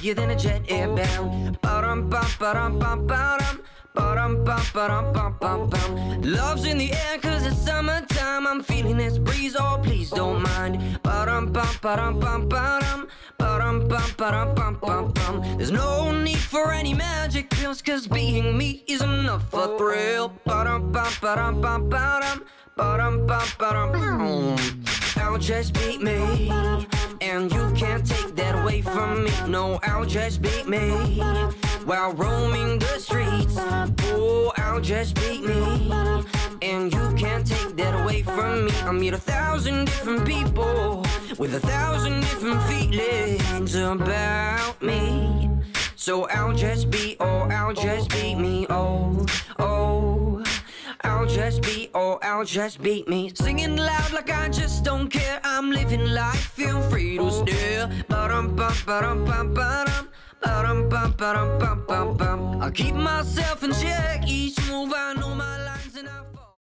happier than a jet airbound. Ba-dum, bum, ba-dum, bum, ba-dum. Ba-dum, bum, ba-dum, bum, bum, bum. Love's in the air 'cause it's summertime. I'm feeling this breeze, oh please don't mind. Ba-dum, bum, ba-dum, bum, ba-dum. Ba-dum, bum, ba-dum, bum, bum, bum. There's no need for any magic pills, 'cause being me is enough for thrill. Ba-dum, bum, ba-dum, bum, ba-dum. Ba-dum, bum, ba-dum, bum. I'll just beat me, and you can't take that away from me. No, I'll just beat me while roaming the streets. Oh, I'll just beat me, and you can't take that away from me. I meet 1,000 different people with 1,000 different feelings about me. So I'll just be, oh, I'll just beat me, oh, oh. I'll just be, oh, I'll just beat me. Singing loud like I just don't care. I'm living life, feel free to stare. Ba-dum, bum, ba-dum, bum, ba-dum. Ba-dum, bum, ba-dum, bum, bum, bum. I keep myself in check. Each move I know my lines and I